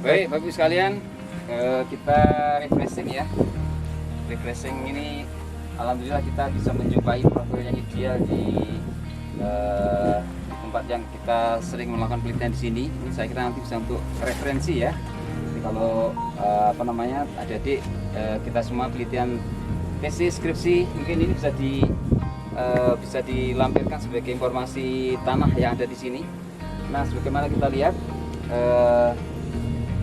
Baik, Bapak Ibu sekalian, kita refreshing ya. Refreshing ini, alhamdulillah kita bisa menjumpai profil yang ideal di tempat yang kita sering melakukan penelitian di sini. Ini saya kira nanti bisa untuk referensi ya. Jadi kalau adik-adik kita semua penelitian tesis, skripsi, mungkin ini bisa dilampirkan sebagai informasi tanah yang ada di sini. Nah, sebagaimana kita lihat,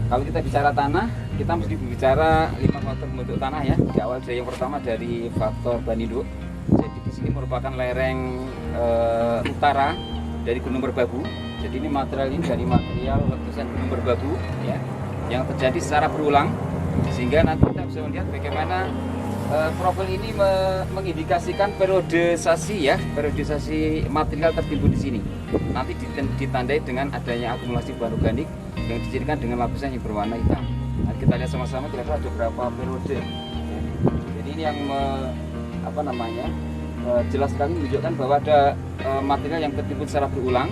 kalau kita bicara tanah, kita mesti berbicara 5 faktor pembentuk tanah ya. Di awal dari yang pertama dari faktor Banindo. Jadi di sini merupakan lereng utara dari Gunung Merbabu. Jadi ini material dari material letusan Gunung Merbabu ya, yang terjadi secara berulang, sehingga nanti kita bisa melihat bagaimana profil ini mengindikasikan periodisasi material tertimbun di sini. Nanti ditandai dengan adanya akumulasi bahan organik yang dicirikan dengan lapisan yang berwarna hitam. Nah, kita lihat sama-sama kira-kira ada berapa periode. Ya. Jadi ini yang jelas sekali menunjukkan bahwa ada material yang tertimbun secara berulang,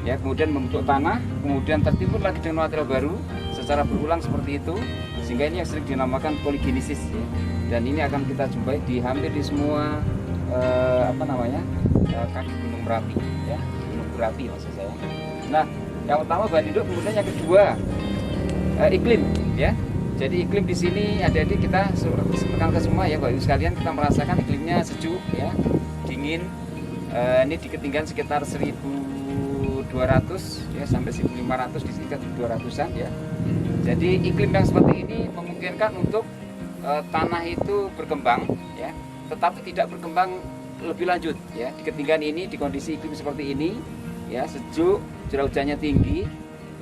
ya, kemudian membentuk tanah, kemudian tertimbun lagi dengan material baru secara berulang seperti itu, sehingga ini yang sering dinamakan poligenesis. Ya. Dan ini akan kita jumpai di hampir di semua kaki gunung berapi, ya, gunung berapi maksud saya. Nah, yang pertama Banindo, kemudian yang kedua iklim, ya. Jadi iklim di sini adik-adik kita rekan ke semua ya, Bapak Ibu sekalian, kita merasakan iklimnya sejuk, ya, dingin. Ini di ketinggian sekitar 1.200 ya sampai 1.500, di sekitar 200-an ya. Jadi iklim yang seperti ini memungkinkan untuk tanah itu berkembang ya, tetapi tidak berkembang lebih lanjut ya. Di ketinggian ini, di kondisi iklim seperti ini ya, sejuk, curah hujannya tinggi,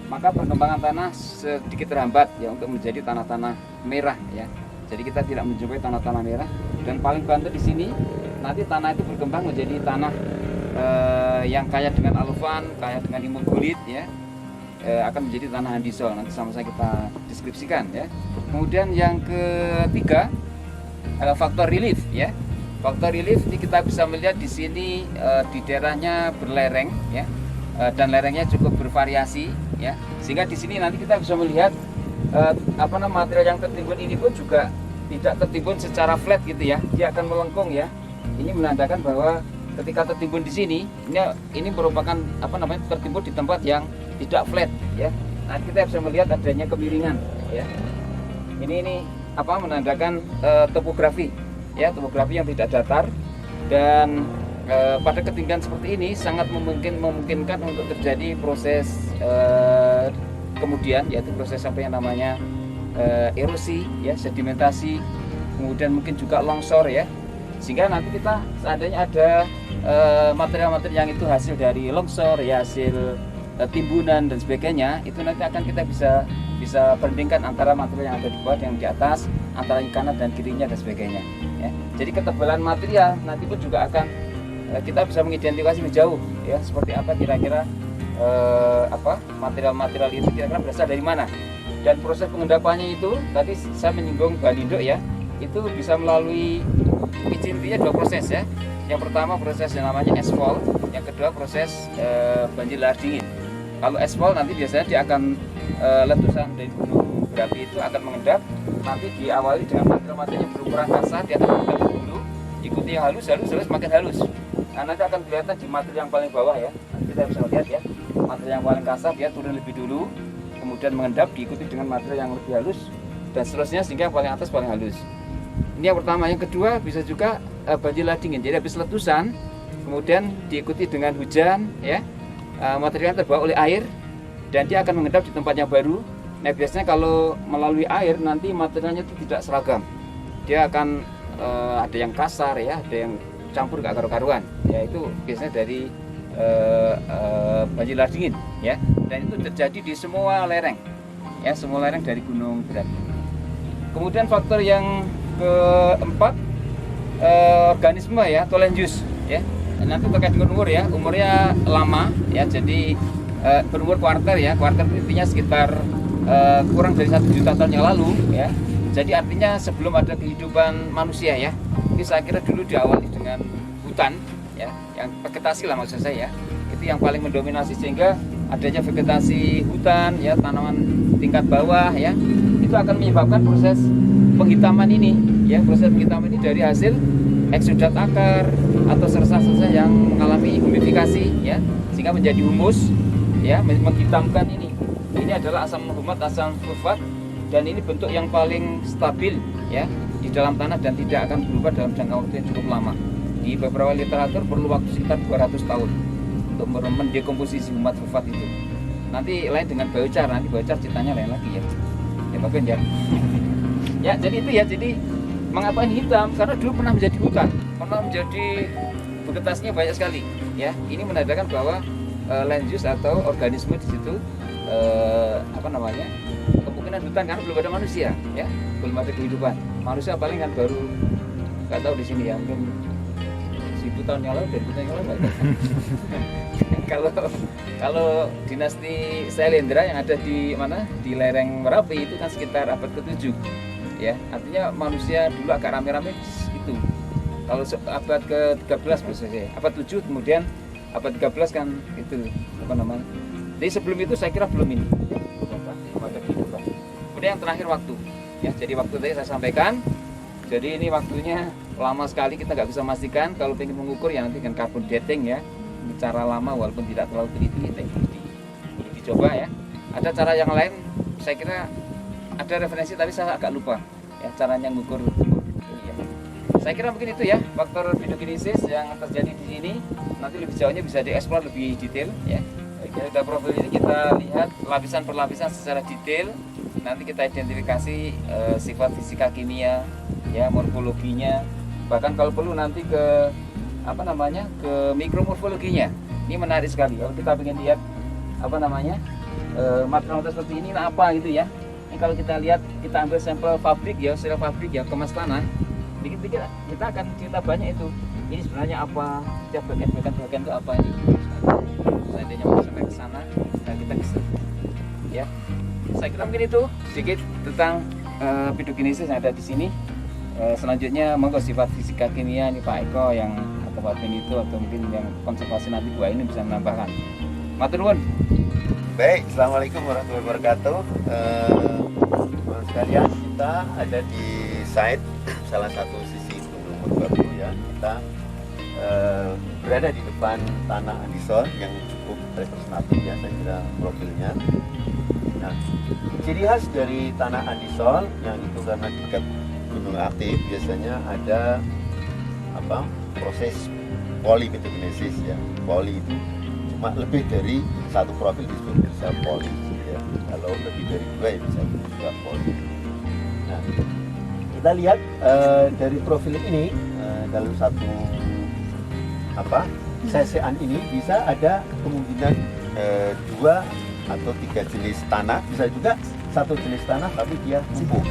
maka perkembangan tanah sedikit terhambat ya untuk menjadi tanah-tanah merah ya. Jadi kita tidak menjumpai tanah-tanah merah, dan paling banter di sini nanti tanah itu berkembang menjadi tanah yang kaya dengan alufan, kaya dengan imoglit ya. Akan menjadi tanah andisol. Nanti sama-sama kita deskripsikan ya. Kemudian yang ketiga faktor relief ya. Faktor relief ini kita bisa melihat di sini di daerahnya berlereng ya, dan lerengnya cukup bervariasi ya, sehingga di sini nanti kita bisa melihat material yang tertimbun ini pun juga tidak tertimbun secara flat gitu ya, dia akan melengkung ya. Ini menandakan bahwa ketika tertimbun di sini ini merupakan tertimbun di tempat yang tidak flat ya. Nah, kita bisa melihat adanya kemiringan ya. Ini menandakan topografi ya, topografi yang tidak datar, dan pada ketinggian seperti ini sangat memungkinkan untuk terjadi proses kemudian, yaitu proses yang namanya erosi ya, sedimentasi, kemudian mungkin juga longsor ya, sehingga nanti kita seandainya ada material-material yang itu hasil dari longsor ya, hasil timbunan dan sebagainya, itu nanti akan kita bisa bandingkan antara material yang ada di bawah dengan di atas, antara yang kanan dan kirinya dan sebagainya ya. Jadi ketebalan material nanti pun juga akan kita bisa mengidentifikasi lebih jauh ya, seperti apa kira-kira material-material itu kira-kira berasal dari mana. Dan proses pengendapannya itu tadi saya menyinggung Banindo ya, itu bisa melalui intinya 2 proses ya. Yang pertama proses yang namanya asfalt, yang kedua proses banjir lahar dingin. Kalau asfalt nanti biasanya dia akan letusan dari gunung berapi itu akan mengendap, nanti diawali dengan material-material yang berukuran kasar, dia akan mengendap dulu, ikuti yang halus, makin halus. Nah, nanti akan kelihatan di material yang paling bawah ya. Nanti kita bisa lihat ya, material yang paling kasar dia turun lebih dulu, kemudian mengendap, diikuti dengan material yang lebih halus, dan seterusnya sehingga yang paling atas paling halus. Ini yang pertama. Yang kedua bisa juga banjir lahar dingin. Jadi habis letusan kemudian diikuti dengan hujan ya, material terbawa oleh air dan dia akan mengendap di tempat yang baru. Nah, biasanya kalau melalui air nanti materialnya itu tidak seragam, dia akan ada yang kasar ya, ada yang campur gak karu-karuan ya. Itu biasanya dari banjir lahar dingin ya, dan itu terjadi di semua lereng ya, semua lereng dari gunung berapi. Kemudian faktor yang keempat organisme ya, atau land use ya. Nanti terkait dengan umur ya, umurnya lama ya, jadi berumur kuarter ya, kuarter intinya sekitar kurang dari 1 juta tahun yang lalu ya. Jadi artinya sebelum ada kehidupan manusia ya. Ini saya kira dulu diawali dengan hutan ya, yang vegetasi lah maksud saya ya. Itu yang paling mendominasi, sehingga adanya vegetasi hutan ya, tanaman tingkat bawah ya, itu akan menyebabkan proses penghitaman ini ya. Proses penghitaman ini dari hasil eksudat akar atau sersa-sersa yang mengalami humidifikasi ya, sehingga menjadi humus ya, menghitamkan ini. Ini adalah asam humat, asam sulfat, dan ini bentuk yang paling stabil ya di dalam tanah dan tidak akan berubah dalam jangka waktu yang cukup lama. Di beberapa literatur perlu waktu sekitar 200 tahun untuk mendekomposisi humat sulfat itu. Nanti lain dengan biochar, nanti biochar ceritanya lain lagi ya. Ya Pak Ben ya. Ya jadi itu ya, jadi mengapa ini hitam? Karena dulu pernah menjadi hutan, pernah menjadi vegetasinya banyak sekali ya. Ini menandakan bahwa land use atau organisme di situ kemungkinan hutan, karena belum ada manusia ya, belum ada kehidupan. Manusia paling kan baru nggak tahu di sini ya, mungkin 1000 tahun yang lalu, 2000 tahun yang lalu. Kalau dinasti Sailendra yang ada di mana, di lereng Merapi itu kan sekitar abad ke-7 ya, artinya manusia dulu agak rame-rame itu. Kalau abad ke-13 prosesnya, abad 7 kemudian abad 13 kan itu jadi sebelum itu saya kira belum ini ada kehidupan. Kemudian yang terakhir waktu ya, jadi waktu tadi saya sampaikan, jadi ini waktunya lama sekali, kita nggak bisa memastikan. Kalau ingin mengukur ya nanti dengan carbon dating ya, cara lama walaupun tidak terlalu teliti, dicoba ya. Ada cara yang lain, saya kira ada referensi tapi saya agak lupa ya caranya mengukur ya. Saya kira mungkin itu ya faktor phytokinesis yang terjadi di sini. Nanti lebih jauhnya bisa dieksplor lebih detail ya. Dari profil ini kita lihat lapisan per lapisan secara detail. Nanti kita identifikasi sifat fisika kimia ya, morfologinya, bahkan kalau perlu nanti ke ke mikromorfologinya. Ini menarik sekali kalau kita ingin lihat material seperti ini apa gitu ya. Ini kalau kita lihat, kita ambil sampel pabrik ya, sel pabrik ya, kemas tanah, dikit-dikit kita akan cerita banyak itu. Ini sebenarnya apa, setiap bagian itu apa ini. Seandainya mau sampai ke sana, dan kita bisa ya. Saya kira mungkin itu sedikit tentang phytokinesis yang ada di sini. Selanjutnya monggo sifat fisika kimia ini Pak Eko yang atau Pak Ben itu, atau mungkin yang konservasi nanti buah ini bisa menambahkan. Matur nuwun. Baik, assalamualaikum warahmatullahi wabarakatuh. Teman sekalian, kita ada di site salah satu sisi Gunung Merbabu ya. Kita berada di depan tanah Andisol yang cukup representatif ya, saya kira profilnya. Nah, ciri khas dari tanah Andisol yang itu karena dekat gunung aktif, biasanya ada proses polyphytokinesis ya. Poly itu cuma lebih dari satu profil disebut bisa poly ya. Kalau lebih dari 2 ya bisa juga poly. Nah, kita lihat dari profil ini dalam satu sesean ini bisa ada kemungkinan 2 atau 3 jenis tanah, bisa juga satu jenis tanah tapi dia numpuk.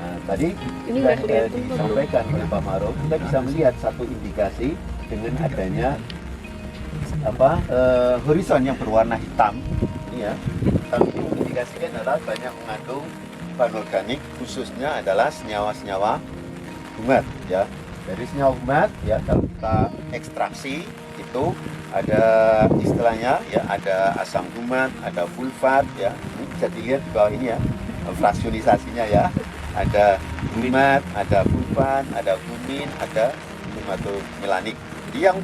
Nah, tadi sudah disampaikan oleh Pak Maruf, kita bisa melihat satu indikasi dengan adanya horizon yang berwarna hitam ini ya. Hitam ini indikasinya adalah banyak mengandung bahan organik, khususnya adalah senyawa-senyawa humat ya. Dari senyawa humat ya, kalau kita ekstraksi itu ada istilahnya ya, ada asam humat, ada sulfat ya. Ini bisa dilihat di bawah ini ya, fraksionisasinya ya. Ada humat, ada sulfat, ada humin, ada humatomelanik. Jadi yang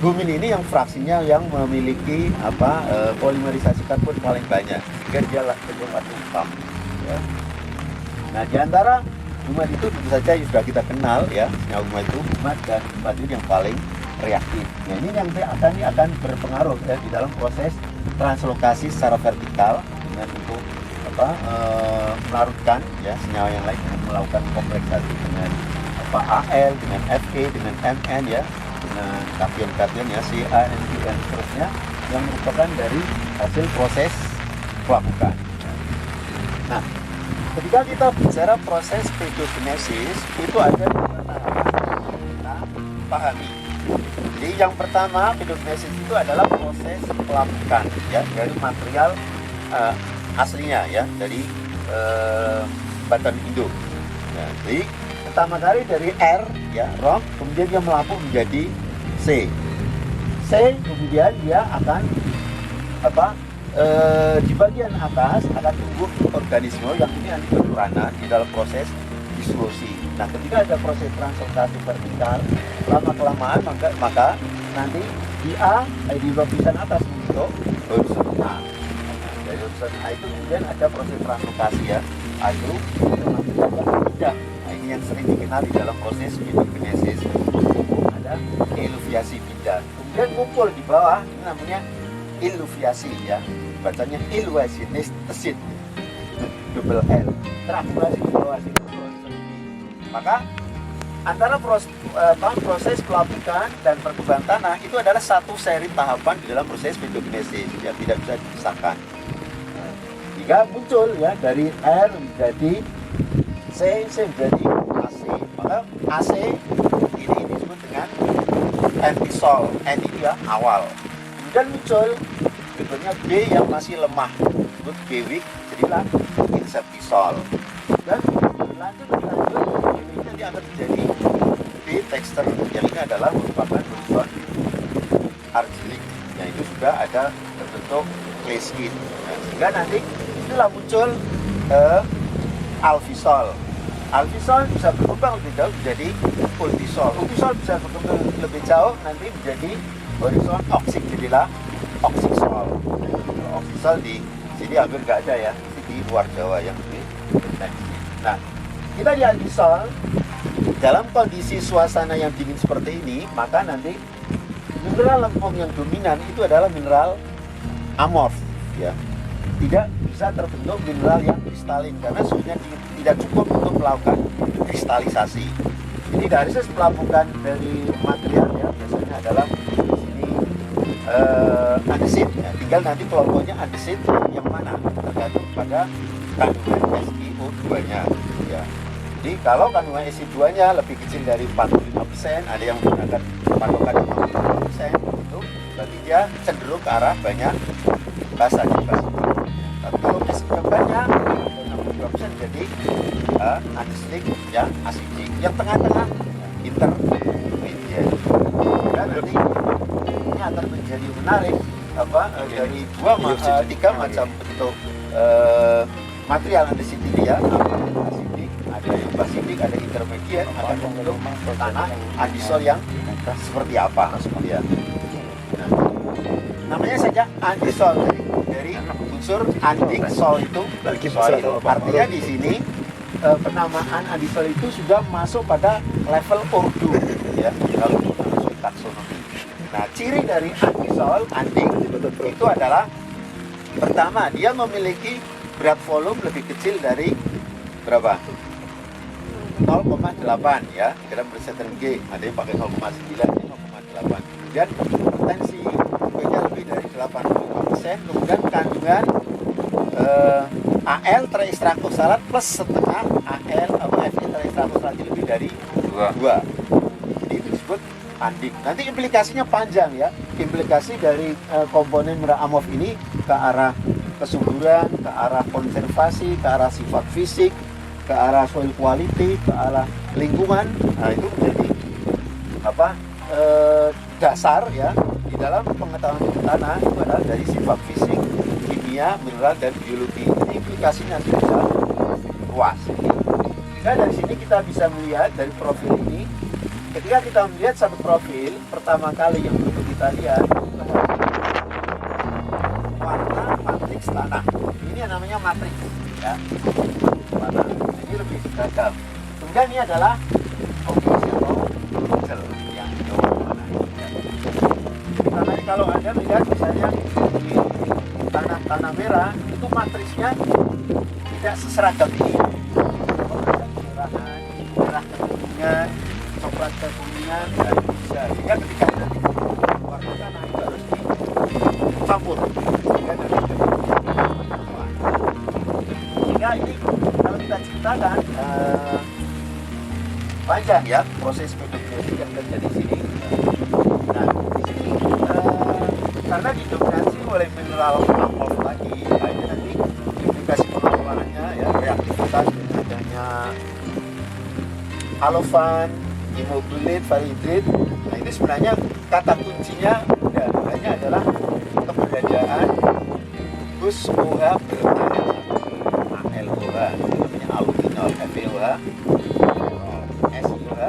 humin ini yang fraksinya yang memiliki polimerisasi karbon paling banyak, sehingga dia cenderung hitam ya. Nah, di antara humat itu tentu saja sudah kita kenal ya, senyawa humat itu humat dan sulfat itu yang paling reaktif. Nah, ini yang akan berpengaruh ya di dalam proses translokasi secara vertikal dengan untuk melarutkan ya senyawa yang lain dengan melakukan kompleksasi dengan AL, dengan Fe, dengan Mn ya, dengan kation ya, Ca, Nq dan seterusnya yang merupakan dari hasil proses pelapukan. Nah, ketika kita bicara proses phytokinesis itu ada beberapa tahapan yang kita pahami. Jadi yang pertama, phytokinesis itu adalah proses pelapukan ya dari material aslinya ya, dari batan induk. Ya, jadi pertama kali dari R ya, rock, kemudian dia melapuk menjadi C. C kemudian dia akan di bagian atas akan tumbuh organisme yang ini nanti berperanan di dalam proses dissolusi. Nah, ketika ada proses transportasi vertikal, lama-kelamaan maka nanti di di lapisan atas membentuk horizon A. Dari horizon A itu kemudian ada proses translokasi ya. A itu pindah. Nah, ini yang sering dikenal di dalam proses phytogenesis. Ada eluviasi pindah. Kemudian ngumpul di bawah, ini namanya eluviasi ya. Bacanya eluviasi double L. Terakumulasi di bawah sini. Maka antara proses pelapukan dan perkembangan tanah itu adalah satu seri tahapan di dalam proses phytogenesis yang tidak bisa dipisahkan. Jika muncul ya dari R menjadi C menjadi AC, maka AC ini disebut dengan antisol, N itu ya awal. Kemudian muncul bentuknya B yang masih lemah, disebut B weak, jadilah insertisol. Dan lanjut nanti akan menjadi B texture, yang ini adalah merupakan horizon argilik, yang itu sudah ada berbentuk clay skin. Nah, sehingga nanti itulah muncul alvisol. Alvisol bisa berkembang lebih jauh menjadi ultisol. Ultisol bisa berkembang lebih jauh nanti menjadi horizon oksik, jadilah oksisol. Oksisol di sini hampir nggak ada ya, di luar Jawa yang di next. Nah, kita di alvisol dalam kondisi suasana yang dingin seperti ini, maka nanti mineral lempung yang dominan itu adalah mineral amorf ya. Tidak bisa terbentuk mineral yang kristalin karena suhunya tidak cukup untuk melakukan kristalisasi. Jadi dari proses pelapukan dari material ya biasanya adalah di sini andesit ya. Tinggal nanti kelompoknya andesit yang mana tergantung pada kandungan SiO2-nya ya. Jadi kalau kandungan SiO2-nya lebih kecil dari 45%, ada yang menggunakan patokan 55%, itu berarti dia cenderung ke arah banyak basa. Tapi kalau SiO2 banyak 62% jadi anisilik ya asidik. Yang tengah-tengah intermediate. Dan nanti ini akan menjadi menarik dari tiga macam bentuk material andesit ini ya. Ada yang basidik, ada intermediate, ada membentuk tanah andisol yang seperti apa ya. Nah, namanya saja andisol dari unsur andiksol itu soil. Artinya di sini penamaan andisol itu sudah masuk pada level ordo ya kalau masuk taksonomi. Nah, ciri dari andisol, andik itu adalah pertama dia memiliki berat volume lebih kecil dari berapa? 0,8 ya, dalam persenten G, ada yang pakai 0,9, 0,8. Kemudian potensi V-nya lebih dari 85%, kemudian kandungan Al terekstrak oksalat plus setengah Al atau Fe terekstrak oksalat lebih dari 2. Jadi itu disebut andik. Nanti implikasinya panjang ya. Implikasi dari komponen mineral amorf ini ke arah kesuburan, ke arah konservasi, ke arah sifat fisik, ke arah soil quality, ke arah lingkungan. Nah, itu menjadi dasar ya di dalam pengetahuan tanah itu adalah dari sifat fisik, kimia, mineral dan biologi. Ini implikasinya bisa luas. Jika dari sini kita bisa melihat dari profil ini, ketika kita melihat satu profil, pertama kali yang perlu kita lihat warna matriks tanah. Ini yang namanya matriks ya. Warna. Ini lebih seragam. Kemudian ini adalah komposisi atau gel yang warna. Karena kalau Anda melihat misalnya di tanah merah itu matriksnya tidak seseragam ini. Kemerahan, merah kekuningan, coklat kekuningan, dan bisa. Sehingga ketika nanti warna tanah itu harus dicampur. Sehingga nanti sehingga ini kalau kita ceritakan panjang ya proses phytogenesis yang terjadi di sini. Nah, di sini karena didominasi oleh mineral amorf tadi, ini nanti implikasi pengelolaannya ya reaktivitas dengan adanya alofan, imobilit, varihidrit. Nah, ini sebenarnya kata kuncinya hanya adalah keberadaan terus OH ALOH, itu namanya aluminol, FeOH, SiOH,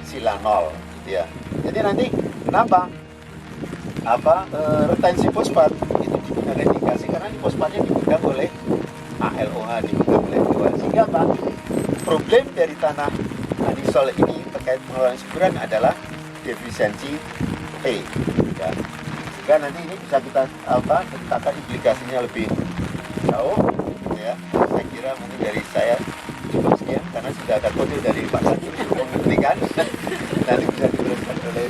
silanol, gitu ya. Jadi nanti kenapa? Retensi fosfat itu digunakan indikasi karena di fosfatnya dipegang oleh ALOH, dipegang oleh FeOH. Sehingga apa? Problem dari tanah adisol ini terkait pengelolaan subsuran adalah defisiensi P. Ya. Sehingga nanti ini bisa kita katakan implikasinya lebih jauh. Ya, saya kira mungkin dari saya cukup sekian karena sudah ada kode dari Pak Sandi untuk memberikan. Nanti bisa diteruskan oleh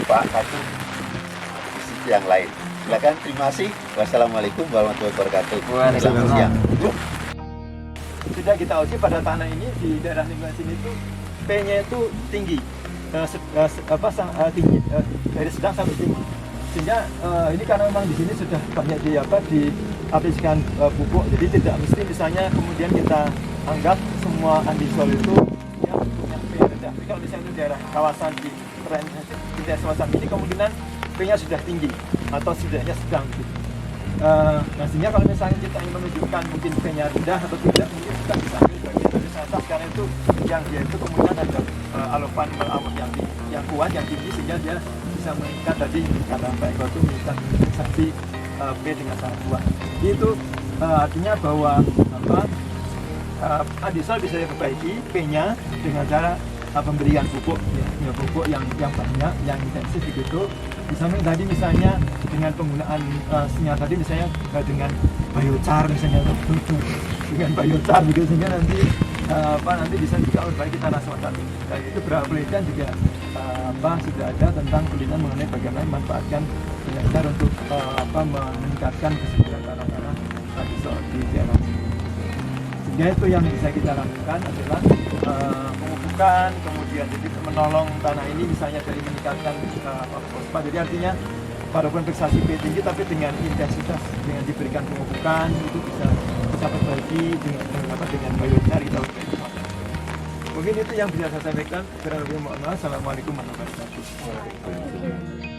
Pak Katu di sisi yang lain. Silakan, terima kasih. Wassalamualaikum warahmatullahi wabarakatuh. Selamat siang. Sudah kita uji pada tanah ini di daerah lingkungan sini itu P-nya itu tinggi, tinggi dari sedang sampai tinggi. Sehingga ini karena memang di sini sudah banyak diaplikasikan pupuk, jadi tidak mesti misalnya kemudian kita anggap semua andisol itu yang punya P rendah. Tapi kalau misalnya itu daerah kawasan di daerah kawasan ini kemungkinan P-nya sudah tinggi atau setidaknya sedang. Nah, sehingga kalau misalnya kita ingin menunjukkan mungkin P-nya rendah atau tidak, mungkin kita bisa ambil bagian dari atas karena itu yang dia itu kemudian ada alopan yang kuat, yang tinggi sehingga dia bisa meningkat tadi kata Pak Eko itu meningkat saksi P dengan sangat kuat. Jadi itu artinya bahwa adisol bisa diperbaiki P-nya dengan cara pemberian pupuk, ya, pupuk yang banyak, yang intensif begitu. Di samping tadi misalnya dengan penggunaan sinyal tadi misalnya dengan biochar misalnya dengan biochar begitu sehingga nanti nanti bisa juga memperbaiki tanah semacam ini. Dan itu beberapa penelitian juga sudah ada tentang penelitian mengenai bagaimana memanfaatkan biochar untuk meningkatkan kesuburan tanah-tanah di daerah. Sehingga itu yang bisa kita lakukan adalah pemupukan, kemudian jadi menolong tanah ini misalnya dari meningkatkan fosfat. Jadi artinya walaupun fiksasi P tinggi tapi dengan intensitas dengan diberikan pemupukan itu bisa perbaiki dengan biochar kita perbaiki. Mungkin itu yang bisa saya sampaikan. Kurang lebih mohon maaf. Assalamualaikum warahmatullahi wabarakatuh.